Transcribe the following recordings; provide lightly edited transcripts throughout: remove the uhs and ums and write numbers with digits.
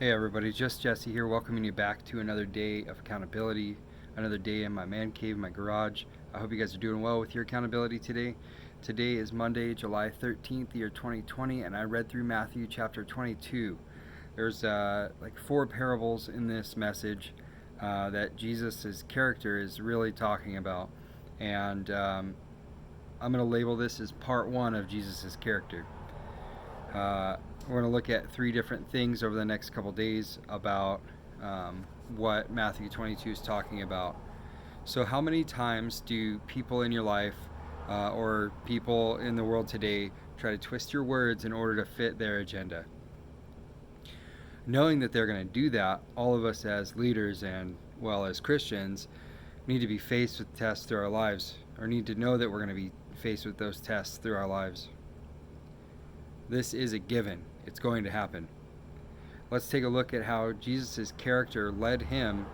Hey everybody, just Jesse here, welcoming you back to another day of accountability, another day in my man cave, my garage. I hope you guys are doing well with your accountability today. Today is Monday, July 13th, the year 2020, and I read through Matthew chapter 22. There's like four parables in this message that Jesus' character is really talking about. And I'm going to label this as part one of Jesus' character. We're going to look at three different things over the next couple days about what Matthew 22 is talking about. So, how many times do people in your life or people in the world today try to twist your words in order to fit their agenda? Knowing that they're going to do that, all of us as leaders and, well, as Christians, need to be faced with tests through our lives, or need to know that we're going to be faced with those tests through our lives. This is a given. It's going to happen. Let's take a look at how Jesus' character led him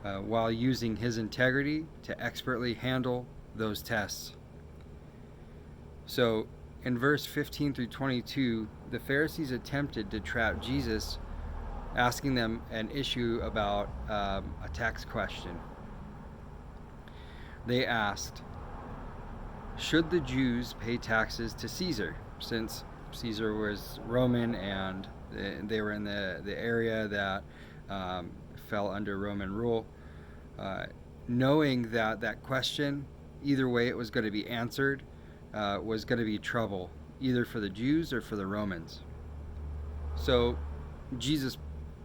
while using his integrity to expertly handle those tests. So, in verse 15 through 22, the Pharisees attempted to trap Jesus, asking them an issue about a tax question. They asked, should the Jews pay taxes to Caesar, since Caesar was Roman and they were in the area that fell under Roman rule? Knowing that question, either way it was going to be answered, was going to be trouble, either for the Jews or for the Romans. So Jesus,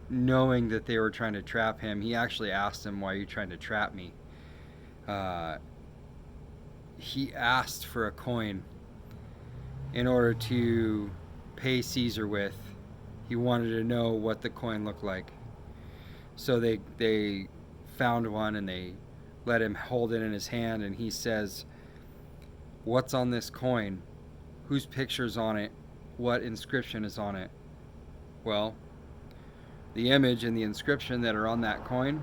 knowing that they were trying to trap him, he actually asked them, why are you trying to trap me? He asked for a coin in order to pay Caesar with. He wanted to know what the coin looked like. So they found one and they let him hold it in his hand, and he says, what's on this coin? Whose picture's on it? What inscription is on it? Well, the image and the inscription that are on that coin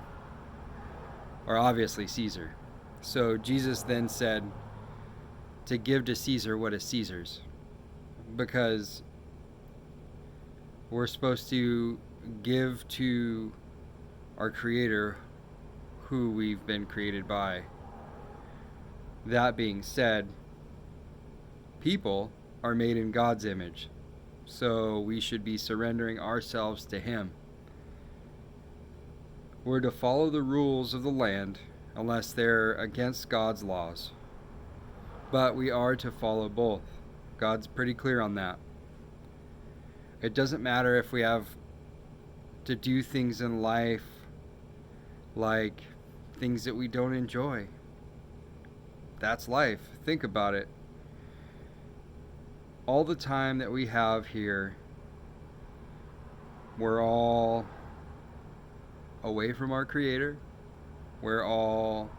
are obviously Caesar. So Jesus then said to give to Caesar what is Caesar's, because we're supposed to give to our Creator who we've been created by. That being said, people are made in God's image, so we should be surrendering ourselves to Him. We're to follow the rules of the land unless they're against God's laws, but we are to follow both. God's pretty clear on that. It doesn't matter if we have to do things in life like things that we don't enjoy. That's life. Think about it. All the time that we have here, we're all away from our Creator. We're all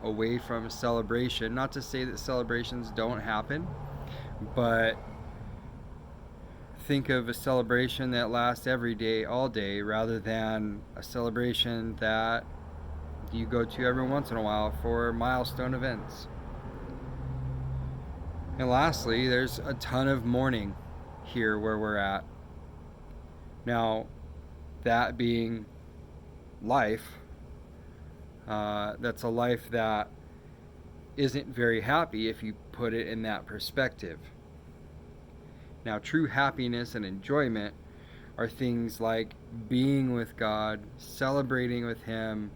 away from celebration. Not to say that celebrations don't happen, but think of a celebration that lasts every day, all day, rather than a celebration that you go to every once in a while for milestone events. And lastly, there's a ton of mourning here where we're at. Now, that being life, that's a life that isn't very happy if you put it in that perspective. Now, true happiness and enjoyment are things like being with God, celebrating with Him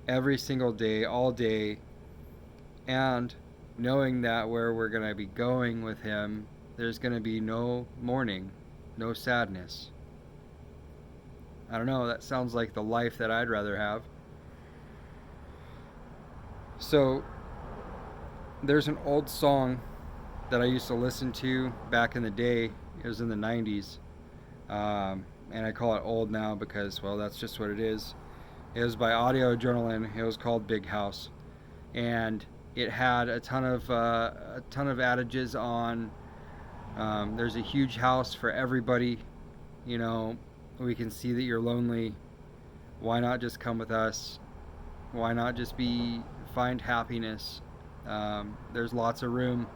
every single day, all day, and knowing that where we're going to be going with Him, there's going to be no mourning, no sadness. I don't know, that sounds like the life that I'd rather have. So, there's an old song that I used to listen to back in the day. It was in the 90s. And I call it old now because, well, that's just what it is. It was by Audio Adrenaline. It was called Big House. And it had a ton of adages on there's a huge house for everybody. You know, we can see that you're lonely. Why not just come with us? Why not just find happiness? There's lots of room.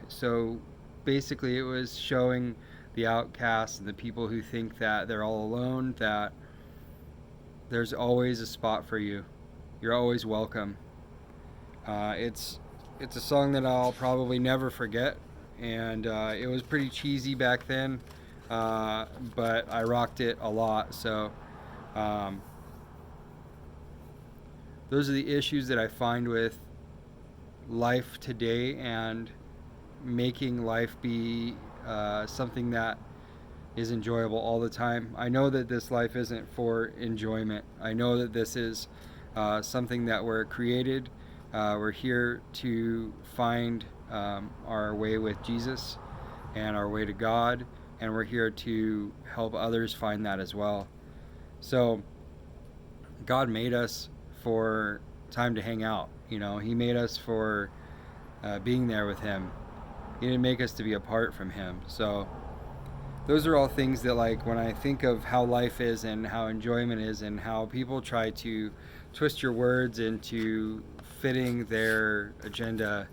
So basically it was showing the outcasts and the people who think that they're all alone, that there's always a spot for you. You're always welcome. It's a song that I'll probably never forget, and it was pretty cheesy back then, but I rocked it a lot. So um, those are the issues that I find with life today, and making life be something that is enjoyable all the time. I know that this life isn't for enjoyment. I know that this is something that we're created. We're here to find our way with Jesus and our way to God, and we're here to help others find that as well. So God made us for time to hang out. He made us for being there with Him. He didn't make us to be apart from Him. So those are all things that, like, when I think of how life is and how enjoyment is and how people try to twist your words into fitting their agenda,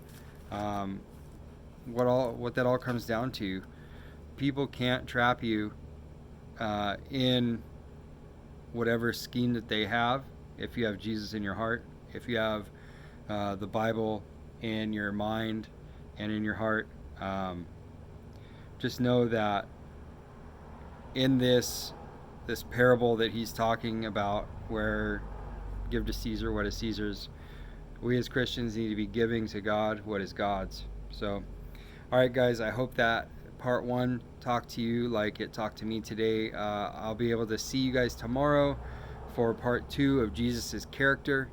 what that all comes down to, people can't trap you in whatever scheme that they have. If you have Jesus in your heart, if you have the Bible in your mind and in your heart, just know that in this parable that he's talking about, where give to Caesar what is Caesar's, we as Christians need to be giving to God what is God's. So, all right, guys, I hope that part 1 talked to you like it talked to me today. I'll be able to see you guys tomorrow for part 2 of Jesus's character.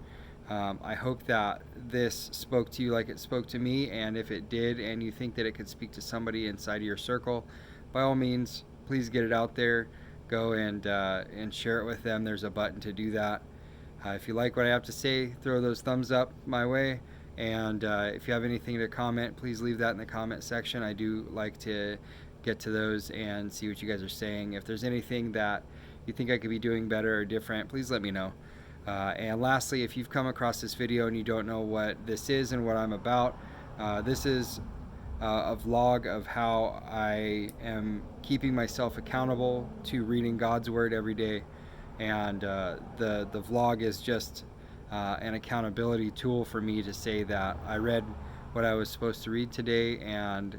I hope that this spoke to you like it spoke to me, and if it did, and you think that it could speak to somebody inside of your circle, by all means, please get it out there. Go and share it with them. There's a button to do that. If you like what I have to say, throw those thumbs up my way. And if you have anything to comment, please leave that in the comment section. I do like to get to those and see what you guys are saying. If there's anything that you think I could be doing better or different, please let me know. And lastly, if you've come across this video and you don't know what this is and what I'm about, this is a vlog of how I am keeping myself accountable to reading God's Word every day. And the vlog is just an accountability tool for me to say that I read what I was supposed to read today, and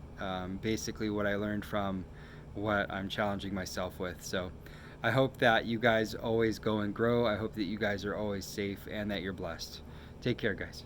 basically what I learned from what I'm challenging myself with. So I hope that you guys always go and grow. I hope that you guys are always safe and that you're blessed. Take care, guys.